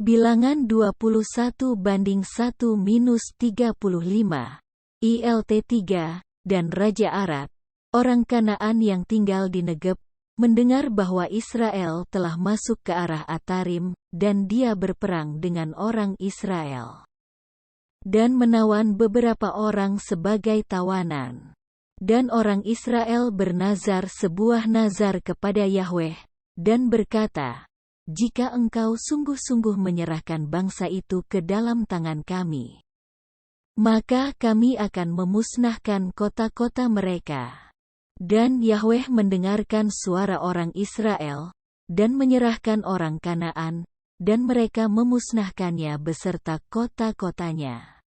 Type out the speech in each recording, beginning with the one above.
Bilangan 21:1-35, ILT 3, dan Raja Arad, orang Kanaan yang tinggal di Negeb, mendengar bahwa Israel telah masuk ke arah Atarim, dan dia berperang dengan orang Israel. Dan menawan beberapa orang sebagai tawanan. Dan orang Israel bernazar sebuah nazar kepada Yahweh, dan berkata, "Jika engkau sungguh-sungguh menyerahkan bangsa itu ke dalam tangan kami, maka kami akan memusnahkan kota-kota mereka." Dan Yahweh mendengarkan suara orang Israel, dan menyerahkan orang Kanaan, dan mereka memusnahkannya beserta kota-kotanya.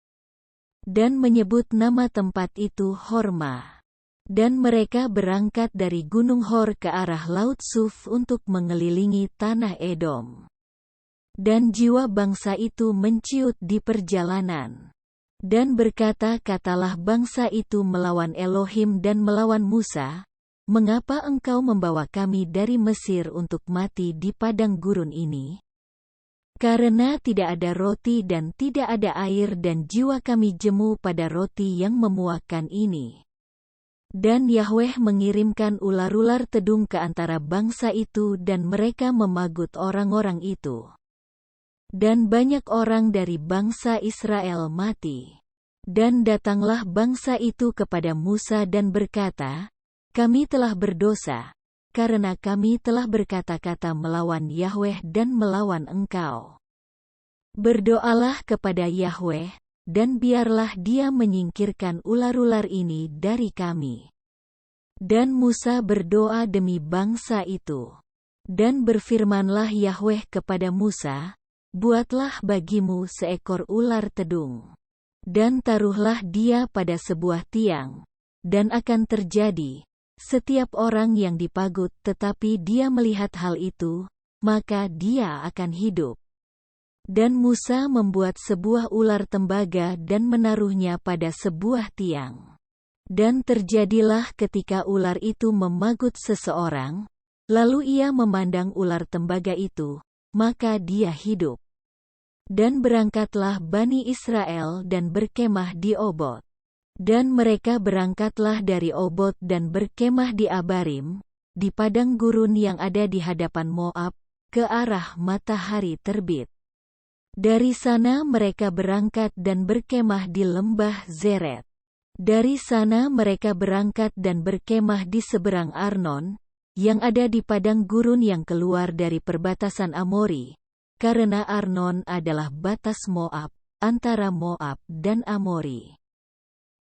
Dan menyebut nama tempat itu Horma. Dan mereka berangkat dari Gunung Hor ke arah Laut Suf untuk mengelilingi tanah Edom. Dan jiwa bangsa itu menciut di perjalanan. Dan berkata-katalah bangsa itu melawan Elohim dan melawan Musa, "Mengapa engkau membawa kami dari Mesir untuk mati di padang gurun ini? Karena tidak ada roti dan tidak ada air dan jiwa kami jemu pada roti yang memuakkan ini." Dan Yahweh mengirimkan ular-ular tedung ke antara bangsa itu dan mereka memagut orang-orang itu. Dan banyak orang dari bangsa Israel mati. Dan datanglah bangsa itu kepada Musa dan berkata, "Kami telah berdosa, karena kami telah berkata-kata melawan Yahweh dan melawan engkau. Berdoalah kepada Yahweh, dan biarlah dia menyingkirkan ular-ular ini dari kami." Dan Musa berdoa demi bangsa itu. Dan berfirmanlah Yahweh kepada Musa, "Buatlah bagimu seekor ular tedung. Dan taruhlah dia pada sebuah tiang. Dan akan terjadi, setiap orang yang dipagut tetapi dia melihat hal itu, maka dia akan hidup." Dan Musa membuat sebuah ular tembaga dan menaruhnya pada sebuah tiang. Dan terjadilah ketika ular itu memagut seseorang, lalu ia memandang ular tembaga itu, maka dia hidup. Dan berangkatlah Bani Israel dan berkemah di Obot. Dan mereka berangkatlah dari Obot dan berkemah di Abarim, di padang gurun yang ada di hadapan Moab, ke arah matahari terbit. Dari sana mereka berangkat dan berkemah di lembah Zeret. Dari sana mereka berangkat dan berkemah di seberang Arnon, yang ada di padang gurun yang keluar dari perbatasan Amori, karena Arnon adalah batas Moab, antara Moab dan Amori.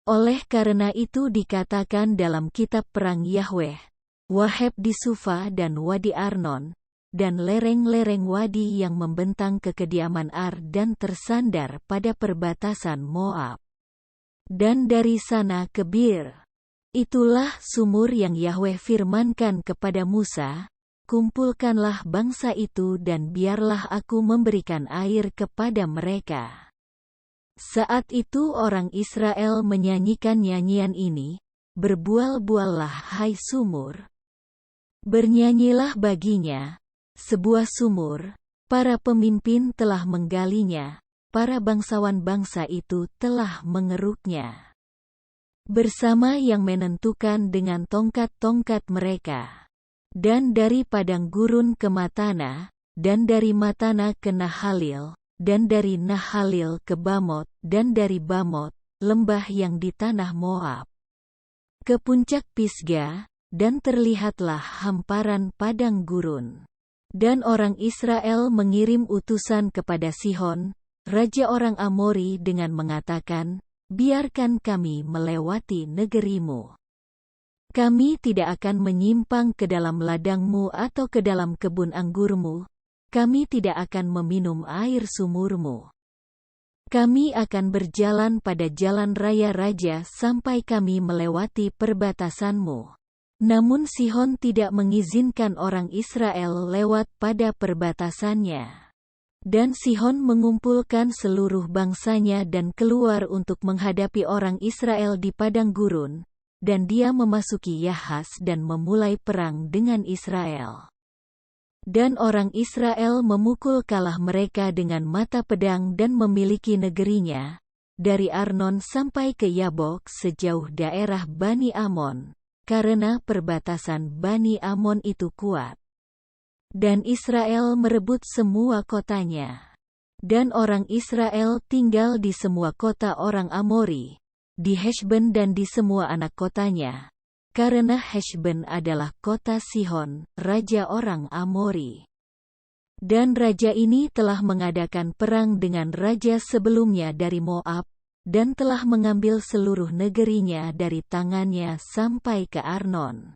Oleh karena itu dikatakan dalam kitab perang Yahweh, Waheb di Sufa dan Wadi Arnon, dan lereng-lereng wadi yang membentang ke kediaman Ar dan tersandar pada perbatasan Moab. Dan dari sana ke Bir. Itulah sumur yang Yahweh firmankan kepada Musa, "Kumpulkanlah bangsa itu dan biarlah aku memberikan air kepada mereka." Saat itu orang Israel menyanyikan nyanyian ini, "Berbual-buallah hai sumur. Bernyanyilah baginya, sebuah sumur, para pemimpin telah menggalinya. Para bangsawan bangsa itu telah mengeruknya bersama yang menentukan dengan tongkat-tongkat mereka. Dan dari padang gurun ke Matana, dan dari Matana ke Nahalil, dan dari Nahalil ke Bamot, dan dari Bamot, lembah yang di tanah Moab, ke puncak Pisga, dan terlihatlah hamparan padang gurun. Dan orang Israel mengirim utusan kepada Sihon, raja orang Amori dengan mengatakan, "Biarkan kami melewati negerimu. Kami tidak akan menyimpang ke dalam ladangmu atau ke dalam kebun anggurmu. Kami tidak akan meminum air sumurmu. Kami akan berjalan pada jalan raya raja sampai kami melewati perbatasanmu." Namun Sihon tidak mengizinkan orang Israel lewat pada perbatasannya. Dan Sihon mengumpulkan seluruh bangsanya dan keluar untuk menghadapi orang Israel di padang gurun, dan dia memasuki Yahas dan memulai perang dengan Israel. Dan orang Israel memukul kalah mereka dengan mata pedang dan memiliki negerinya, dari Arnon sampai ke Yabok sejauh daerah Bani Amon, karena perbatasan Bani Amon itu kuat. Dan Israel merebut semua kotanya. Dan orang Israel tinggal di semua kota orang Amori, di Heshbon dan di semua anak kotanya. Karena Heshbon adalah kota Sihon, raja orang Amori. Dan raja ini telah mengadakan perang dengan raja sebelumnya dari Moab, dan telah mengambil seluruh negerinya dari tangannya sampai ke Arnon.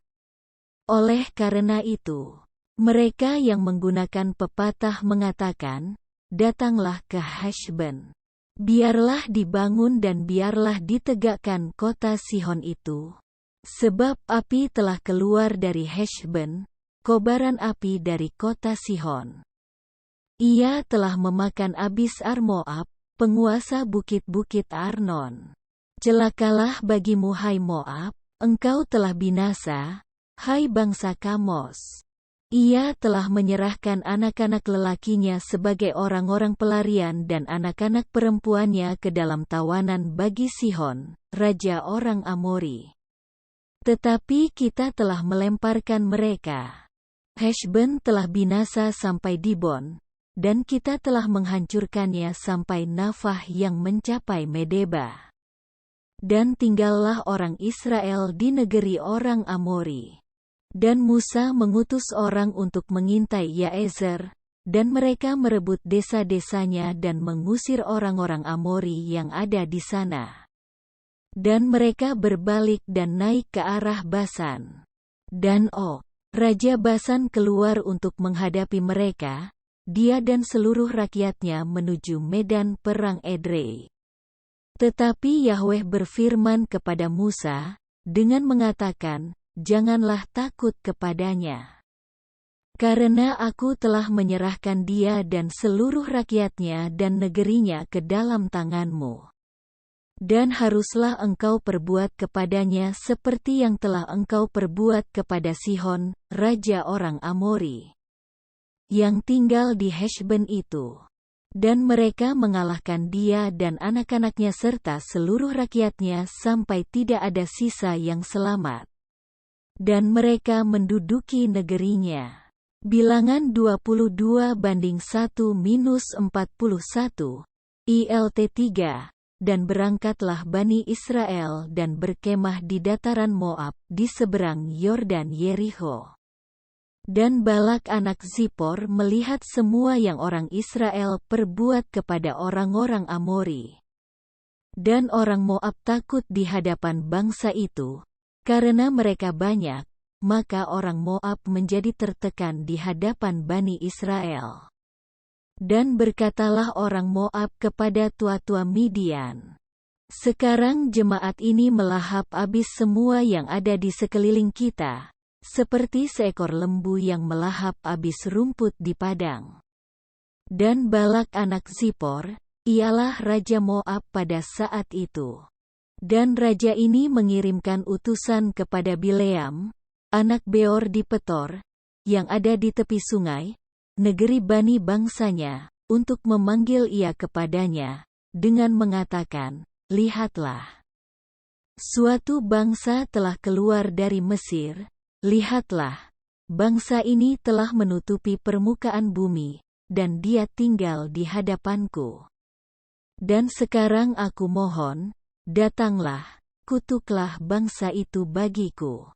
Oleh karena itu, mereka yang menggunakan pepatah mengatakan, "Datanglah ke Heshbon. Biarlah dibangun dan biarlah ditegakkan kota Sihon itu. Sebab api telah keluar dari Heshbon, kobaran api dari kota Sihon. Ia telah memakan abis Moab, penguasa bukit-bukit Arnon. Celakalah bagimu hai Moab, engkau telah binasa, hai bangsa Kamos. Ia telah menyerahkan anak-anak lelakinya sebagai orang-orang pelarian dan anak-anak perempuannya ke dalam tawanan bagi Sihon, raja orang Amori. Tetapi kita telah melemparkan mereka. Heshbon telah binasa sampai Dibon, dan kita telah menghancurkannya sampai Nafah yang mencapai Medeba. Dan tinggallah orang Israel di negeri orang Amori. Dan Musa mengutus orang untuk mengintai Yaezer, dan mereka merebut desa-desanya dan mengusir orang-orang Amori yang ada di sana. Dan mereka berbalik dan naik ke arah Basan. Dan Raja Basan keluar untuk menghadapi mereka, dia dan seluruh rakyatnya menuju medan perang Edrei. Tetapi Yahweh berfirman kepada Musa, dengan mengatakan, "Janganlah takut kepadanya. Karena aku telah menyerahkan dia dan seluruh rakyatnya dan negerinya ke dalam tanganmu. Dan haruslah engkau perbuat kepadanya seperti yang telah engkau perbuat kepada Sihon, raja orang Amori, yang tinggal di Heshbon itu." Dan mereka mengalahkan dia dan anak-anaknya serta seluruh rakyatnya sampai tidak ada sisa yang selamat. Dan mereka menduduki negerinya. Bilangan 22:1-41, ILT 3. Dan berangkatlah Bani Israel dan berkemah di dataran Moab di seberang Yordan Yerikho. Dan Balak anak Zippor melihat semua yang orang Israel perbuat kepada orang-orang Amori. Dan orang Moab takut di hadapan bangsa itu, karena mereka banyak, maka orang Moab menjadi tertekan di hadapan Bani Israel. Dan berkatalah orang Moab kepada tua-tua Midian, "Sekarang jemaat ini melahap habis semua yang ada di sekeliling kita, seperti seekor lembu yang melahap habis rumput di padang." Dan Balak anak Zippor, ialah raja Moab pada saat itu. Dan raja ini mengirimkan utusan kepada Bileam, anak Beor di Petor, yang ada di tepi sungai, negeri Bani bangsanya, untuk memanggil ia kepadanya, dengan mengatakan, "Lihatlah, suatu bangsa telah keluar dari Mesir, lihatlah, bangsa ini telah menutupi permukaan bumi, dan dia tinggal di hadapanku. Dan sekarang aku mohon, datanglah, kutuklah bangsa itu bagiku.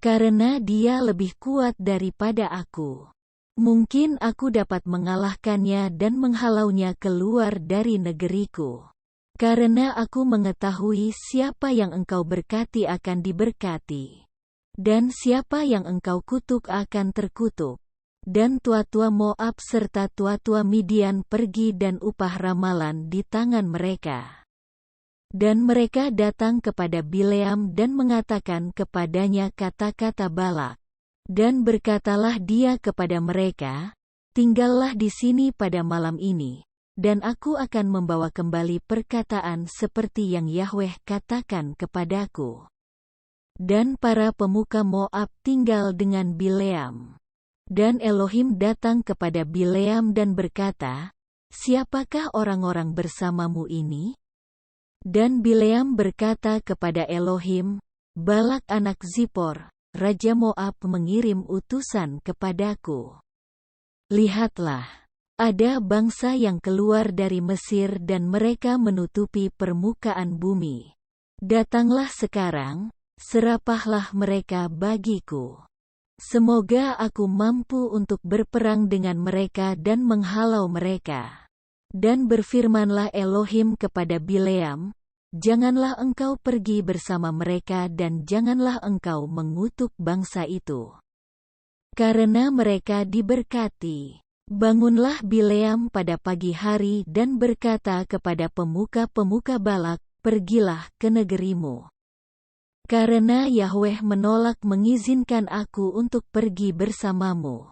Karena dia lebih kuat daripada aku. Mungkin aku dapat mengalahkannya dan menghalaunya keluar dari negeriku. Karena aku mengetahui siapa yang engkau berkati akan diberkati. Dan siapa yang engkau kutuk akan terkutuk." Dan tua-tua Moab serta tua-tua Midian pergi dan upah ramalan di tangan mereka. Dan mereka datang kepada Bileam dan mengatakan kepadanya kata-kata Balak. Dan berkatalah dia kepada mereka, "Tinggallah di sini pada malam ini, dan aku akan membawa kembali perkataan seperti yang Yahweh katakan kepadaku." Dan para pemuka Moab tinggal dengan Bileam. Dan Elohim datang kepada Bileam dan berkata, "Siapakah orang-orang bersamamu ini?" Dan Bileam berkata kepada Elohim, "Balak anak Zippor, Raja Moab mengirim utusan kepadaku. Lihatlah, ada bangsa yang keluar dari Mesir dan mereka menutupi permukaan bumi. Datanglah sekarang, serapahlah mereka bagiku. Semoga aku mampu untuk berperang dengan mereka dan menghalau mereka." Dan berfirmanlah Elohim kepada Bileam, "Janganlah engkau pergi bersama mereka dan janganlah engkau mengutuk bangsa itu. Karena mereka diberkati." Bangunlah Bileam pada pagi hari dan berkata kepada pemuka-pemuka Balak, "Pergilah ke negerimu. Karena Yahweh menolak mengizinkan aku untuk pergi bersamamu."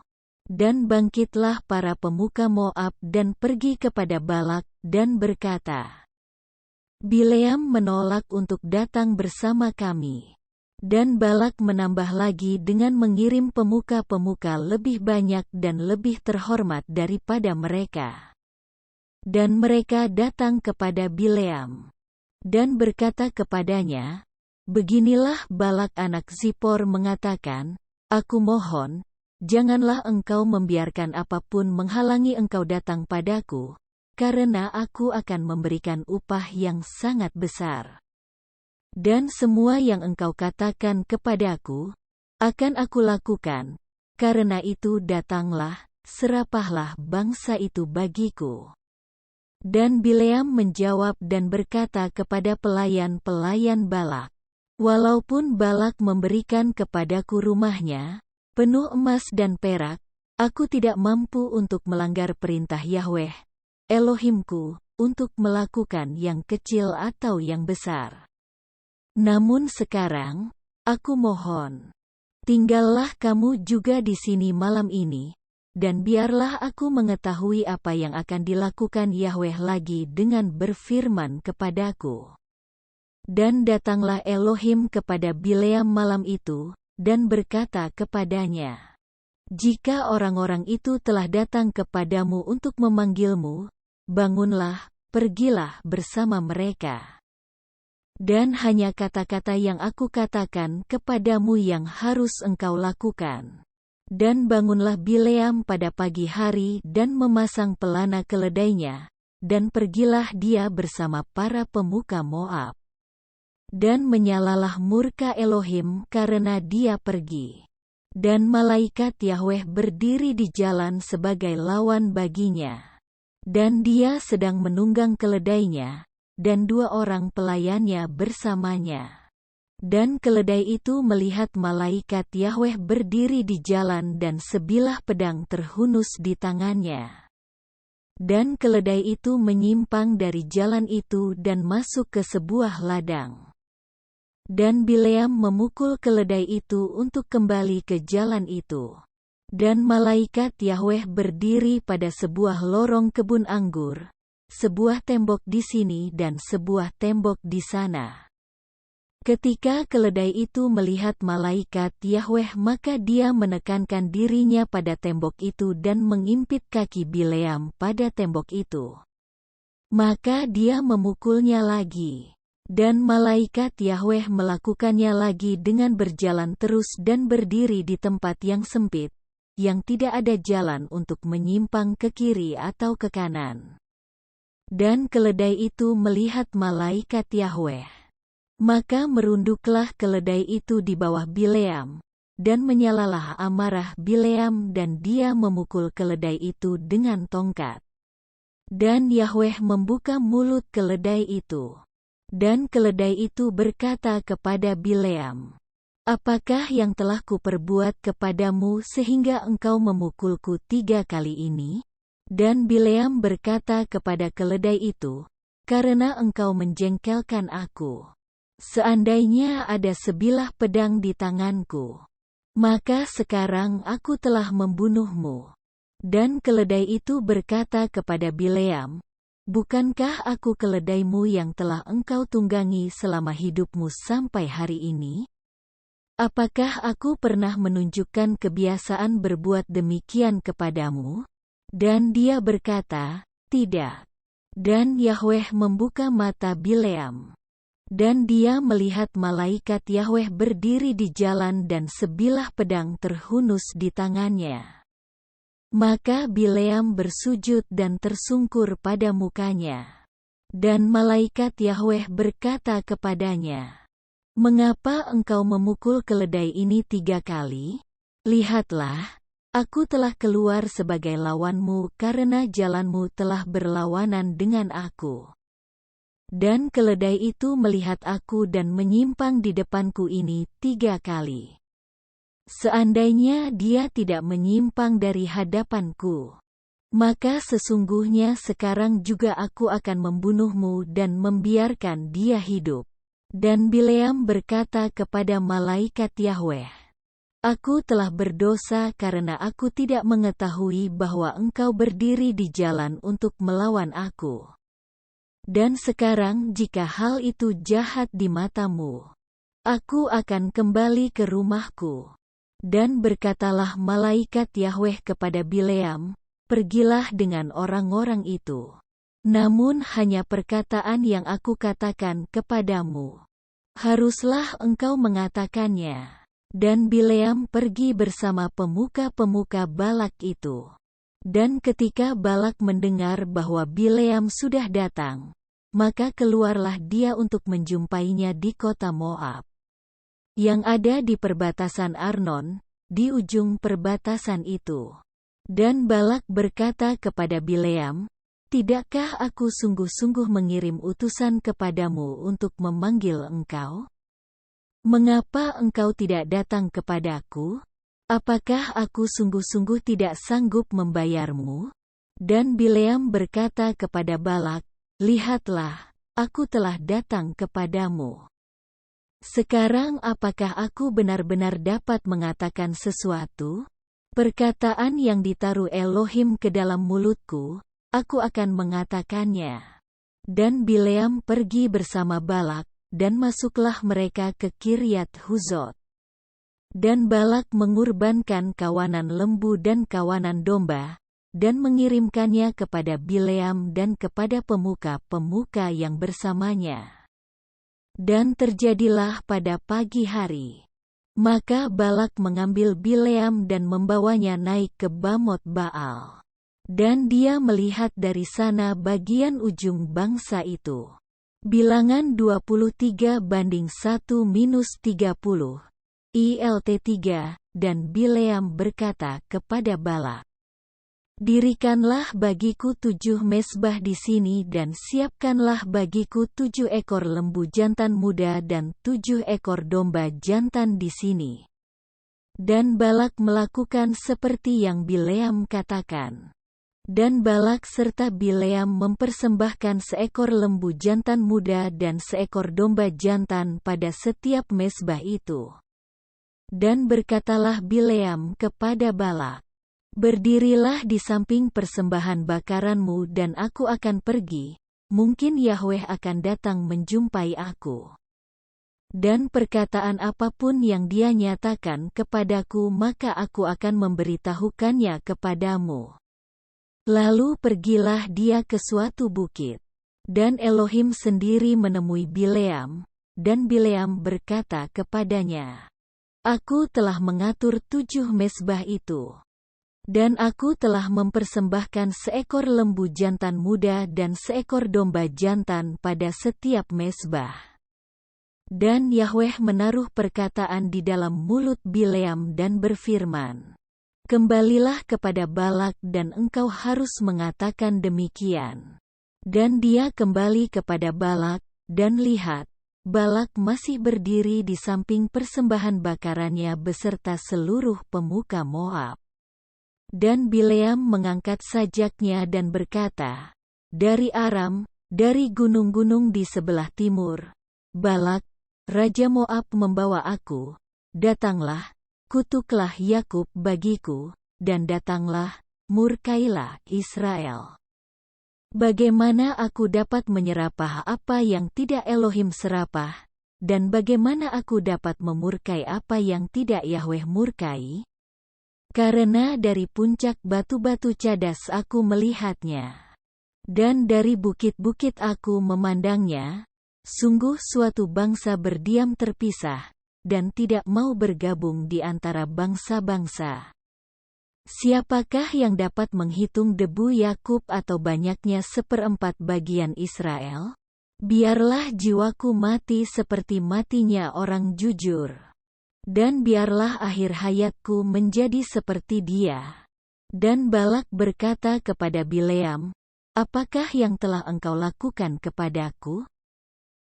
Dan bangkitlah para pemuka Moab dan pergi kepada Balak, dan berkata, "Bileam menolak untuk datang bersama kami." Dan Balak menambah lagi dengan mengirim pemuka-pemuka lebih banyak dan lebih terhormat daripada mereka. Dan mereka datang kepada Bileam dan berkata kepadanya, "Beginilah Balak anak Zippor mengatakan, Aku mohon, janganlah engkau membiarkan apapun menghalangi engkau datang padaku, karena aku akan memberikan upah yang sangat besar. Dan semua yang engkau katakan kepadaku, akan aku lakukan. Karena itu datanglah, serapahlah bangsa itu bagiku." Dan Bileam menjawab dan berkata kepada pelayan-pelayan Balak, "Walaupun Balak memberikan kepadaku rumahnya, penuh emas dan perak, aku tidak mampu untuk melanggar perintah Yahweh, Elohimku, untuk melakukan yang kecil atau yang besar. Namun sekarang, aku mohon, tinggallah kamu juga di sini malam ini, dan biarlah aku mengetahui apa yang akan dilakukan Yahweh lagi dengan berfirman kepadaku." Dan datanglah Elohim kepada Bileam malam itu, dan berkata kepadanya, "Jika orang-orang itu telah datang kepadamu untuk memanggilmu, bangunlah, pergilah bersama mereka. Dan hanya kata-kata yang aku katakan kepadamu yang harus engkau lakukan." Dan bangunlah Bileam pada pagi hari dan memasang pelana keledainya, dan pergilah dia bersama para pemuka Moab. Dan menyalalah murka Elohim karena dia pergi. Dan malaikat Yahweh berdiri di jalan sebagai lawan baginya. Dan dia sedang menunggang keledainya, dan 2 orang pelayannya bersamanya. Dan keledai itu melihat malaikat Yahweh berdiri di jalan dan sebilah pedang terhunus di tangannya. Dan keledai itu menyimpang dari jalan itu dan masuk ke sebuah ladang. Dan Bileam memukul keledai itu untuk kembali ke jalan itu. Dan malaikat Yahweh berdiri pada sebuah lorong kebun anggur, sebuah tembok di sini dan sebuah tembok di sana. Ketika keledai itu melihat malaikat Yahweh, maka dia menekankan dirinya pada tembok itu dan mengimpit kaki Bileam pada tembok itu. Maka dia memukulnya lagi. Dan malaikat Yahweh melakukannya lagi dengan berjalan terus dan berdiri di tempat yang sempit, yang tidak ada jalan untuk menyimpang ke kiri atau ke kanan. Dan keledai itu melihat malaikat Yahweh. Maka merunduklah keledai itu di bawah Bileam, dan menyalalah amarah Bileam dan dia memukul keledai itu dengan tongkat. Dan Yahweh membuka mulut keledai itu. Dan keledai itu berkata kepada Bileam, "Apakah yang telah kuperbuat kepadamu sehingga engkau memukulku 3 kali ini?" Dan Bileam berkata kepada keledai itu, "Karena engkau menjengkelkan aku. Seandainya ada sebilah pedang di tanganku, maka sekarang aku telah membunuhmu." Dan keledai itu berkata kepada Bileam, "Bukankah aku keledaimu yang telah engkau tunggangi selama hidupmu sampai hari ini? Apakah aku pernah menunjukkan kebiasaan berbuat demikian kepadamu? Dan dia berkata, tidak. Dan Yahweh membuka mata Bileam. Dan dia melihat malaikat Yahweh berdiri di jalan dan sebilah pedang terhunus di tangannya. Maka Bileam bersujud dan tersungkur pada mukanya. Dan malaikat Yahweh berkata kepadanya, "Mengapa engkau memukul keledai ini 3 kali? Lihatlah, aku telah keluar sebagai lawanmu karena jalanmu telah berlawanan dengan aku. Dan keledai itu melihat aku dan menyimpang di depanku ini 3 kali. Seandainya dia tidak menyimpang dari hadapanku, maka sesungguhnya sekarang juga aku akan membunuhmu dan membiarkan dia hidup." Dan Bileam berkata kepada malaikat Yahweh, "Aku telah berdosa karena aku tidak mengetahui bahwa engkau berdiri di jalan untuk melawan aku. Dan sekarang jika hal itu jahat di matamu, aku akan kembali ke rumahku." Dan berkatalah malaikat Yahweh kepada Bileam, "Pergilah dengan orang-orang itu. Namun hanya perkataan yang aku katakan kepadamu, haruslah engkau mengatakannya." Dan Bileam pergi bersama pemuka-pemuka Balak itu. Dan ketika Balak mendengar bahwa Bileam sudah datang, maka keluarlah dia untuk menjumpainya di kota Moab, yang ada di perbatasan Arnon, di ujung perbatasan itu. Dan Balak berkata kepada Bileam, "Tidakkah aku sungguh-sungguh mengirim utusan kepadamu untuk memanggil engkau? Mengapa engkau tidak datang kepadaku? Apakah aku sungguh-sungguh tidak sanggup membayarmu?" Dan Bileam berkata kepada Balak, "Lihatlah, aku telah datang kepadamu. Sekarang apakah aku benar-benar dapat mengatakan sesuatu? Perkataan yang ditaruh Elohim ke dalam mulutku, aku akan mengatakannya." Dan Bileam pergi bersama Balak, dan masuklah mereka ke Kiryat Huzot. Dan Balak mengurbankan kawanan lembu dan kawanan domba, dan mengirimkannya kepada Bileam dan kepada pemuka-pemuka yang bersamanya. Dan terjadilah pada pagi hari, maka Balak mengambil Bileam dan membawanya naik ke Bamot Baal. Dan dia melihat dari sana bagian ujung bangsa itu. Bilangan 23:1-30. ILT 3, dan Bileam berkata kepada Balak, "Dirikanlah bagiku 7 mezbah di sini dan siapkanlah bagiku 7 ekor lembu jantan muda dan 7 ekor domba jantan di sini." Dan Balak melakukan seperti yang Bileam katakan. Dan Balak serta Bileam mempersembahkan seekor lembu jantan muda dan seekor domba jantan pada setiap mezbah itu. Dan berkatalah Bileam kepada Balak, "Berdirilah di samping persembahan bakaranmu dan aku akan pergi, mungkin Yahweh akan datang menjumpai aku. Dan perkataan apapun yang dia nyatakan kepadaku maka aku akan memberitahukannya kepadamu." Lalu pergilah dia ke suatu bukit. Dan Elohim sendiri menemui Bileam, dan Bileam berkata kepadanya, "Aku telah mengatur 7 mezbah itu. Dan aku telah mempersembahkan seekor lembu jantan muda dan seekor domba jantan pada setiap mezbah." Dan Yahweh menaruh perkataan di dalam mulut Bileam dan berfirman, "Kembalilah kepada Balak dan engkau harus mengatakan demikian." Dan dia kembali kepada Balak, dan lihat, Balak masih berdiri di samping persembahan bakarannya beserta seluruh pemuka Moab. Dan Bileam mengangkat sajaknya dan berkata, "Dari Aram, dari gunung-gunung di sebelah timur, Balak, Raja Moab membawa aku. Datanglah, kutuklah Yakub bagiku, dan datanglah, murkailah Israel. Bagaimana aku dapat menyerapah apa yang tidak Elohim serapah?" Dan bagaimana aku dapat memurkai apa yang tidak Yahweh murkai? Karena dari puncak batu-batu cadas aku melihatnya. Dan dari bukit-bukit aku memandangnya. Sungguh suatu bangsa berdiam terpisah, dan tidak mau bergabung di antara bangsa-bangsa. Siapakah yang dapat menghitung debu Yakub atau banyaknya seperempat bagian Israel? Biarlah jiwaku mati seperti matinya orang jujur. Dan biarlah akhir hayatku menjadi seperti dia. Dan Balak berkata kepada Bileam, apakah yang telah engkau lakukan kepadaku?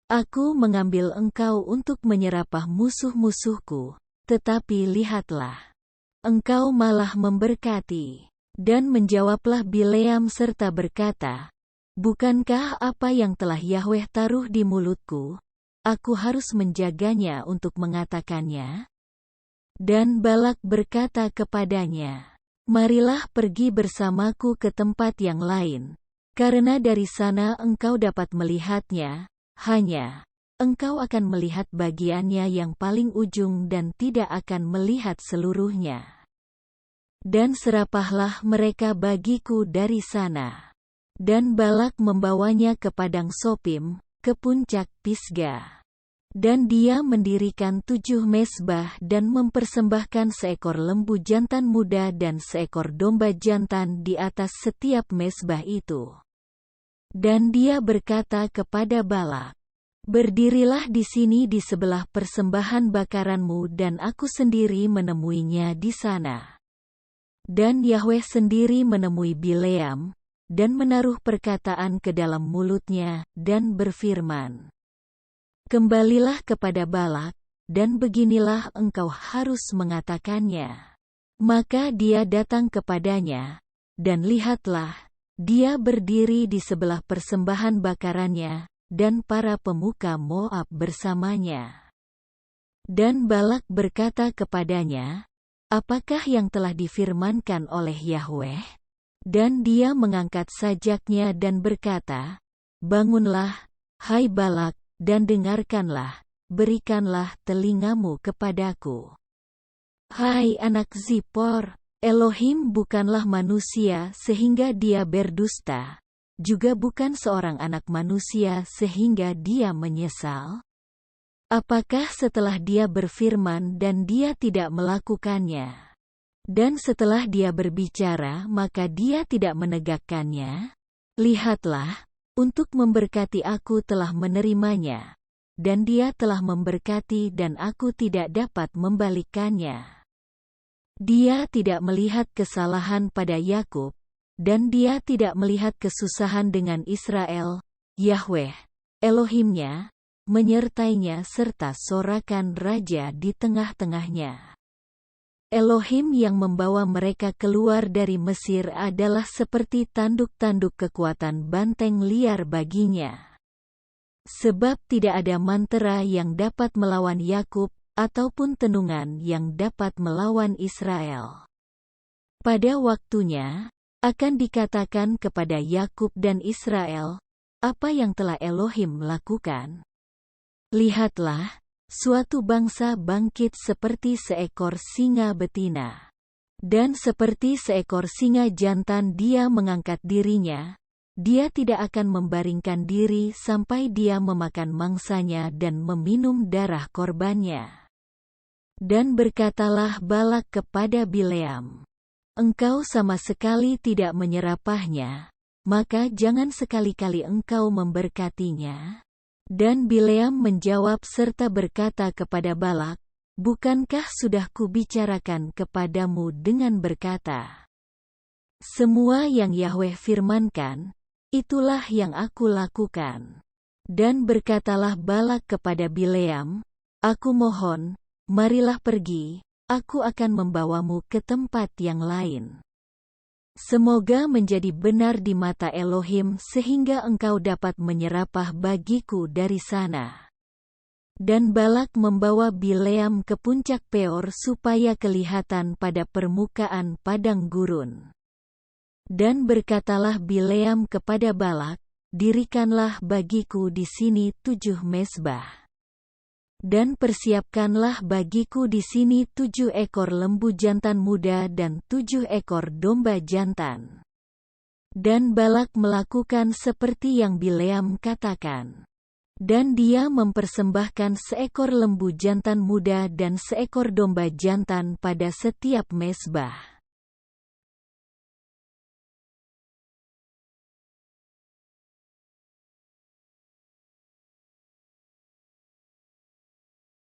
Aku mengambil engkau untuk menyerapah musuh-musuhku, tetapi lihatlah, engkau malah memberkati. Dan menjawablah Bileam serta berkata, bukankah apa yang telah Yahweh taruh di mulutku, aku harus menjaganya untuk mengatakannya? Dan Balak berkata kepadanya, marilah pergi bersamaku ke tempat yang lain, karena dari sana engkau dapat melihatnya, hanya engkau akan melihat bagiannya yang paling ujung dan tidak akan melihat seluruhnya. Dan serapahlah mereka bagiku dari sana. Dan Balak membawanya ke padang Sopim, ke puncak Pisga. Dan dia mendirikan 7 mezbah dan mempersembahkan seekor lembu jantan muda dan seekor domba jantan di atas setiap mezbah itu. Dan dia berkata kepada Balak, berdirilah di sini di sebelah persembahan bakaranmu dan aku sendiri menemuinya di sana. Dan Yahweh sendiri menemui Bileam, dan menaruh perkataan ke dalam mulutnya, dan berfirman, kembalilah kepada Balak, dan beginilah engkau harus mengatakannya. Maka dia datang kepadanya, dan lihatlah, dia berdiri di sebelah persembahan bakarannya, dan para pemuka Moab bersamanya. Dan Balak berkata kepadanya, apakah yang telah difirmankan oleh Yahweh? Dan dia mengangkat sajaknya dan berkata, bangunlah, hai Balak, dan dengarkanlah, berikanlah telingamu kepadaku. Hai anak Zippor, Elohim bukanlah manusia sehingga dia berdusta, juga bukan seorang anak manusia sehingga dia menyesal. Apakah setelah dia berfirman dan dia tidak melakukannya? Dan setelah dia berbicara maka dia tidak menegakkannya? Lihatlah, untuk memberkati aku telah menerimanya, dan dia telah memberkati dan aku tidak dapat membalikkannya. Dia tidak melihat kesalahan pada Yakub, dan dia tidak melihat kesusahan dengan Israel. Yahweh, Elohimnya, menyertainya serta sorakan raja di tengah-tengahnya. Elohim yang membawa mereka keluar dari Mesir adalah seperti tanduk-tanduk kekuatan banteng liar baginya. Sebab tidak ada mantera yang dapat melawan Yakub, ataupun tenungan yang dapat melawan Israel. Pada waktunya, akan dikatakan kepada Yakub dan Israel, apa yang telah Elohim lakukan. Lihatlah, suatu bangsa bangkit seperti seekor singa betina. Dan seperti seekor singa jantan dia mengangkat dirinya, dia tidak akan membaringkan diri sampai dia memakan mangsanya dan meminum darah korbannya. Dan berkatalah Balak kepada Bileam, engkau sama sekali tidak menyerapahnya, maka jangan sekali-kali engkau memberkatinya. Dan Bileam menjawab serta berkata kepada Balak, bukankah sudah kubicarakan kepadamu dengan berkata, semua yang Yahweh firmankan, itulah yang aku lakukan. Dan berkatalah Balak kepada Bileam, aku mohon, marilah pergi, aku akan membawamu ke tempat yang lain. Semoga menjadi benar di mata Elohim sehingga engkau dapat menyerapah bagiku dari sana. Dan Balak membawa Bileam ke puncak Peor supaya kelihatan pada permukaan padang gurun. Dan berkatalah Bileam kepada Balak, dirikanlah bagiku di sini 7 mezbah. Dan persiapkanlah bagiku di sini 7 ekor lembu jantan muda dan 7 ekor domba jantan. Dan Balak melakukan seperti yang Bileam katakan. Dan dia mempersembahkan seekor lembu jantan muda dan seekor domba jantan pada setiap mezbah.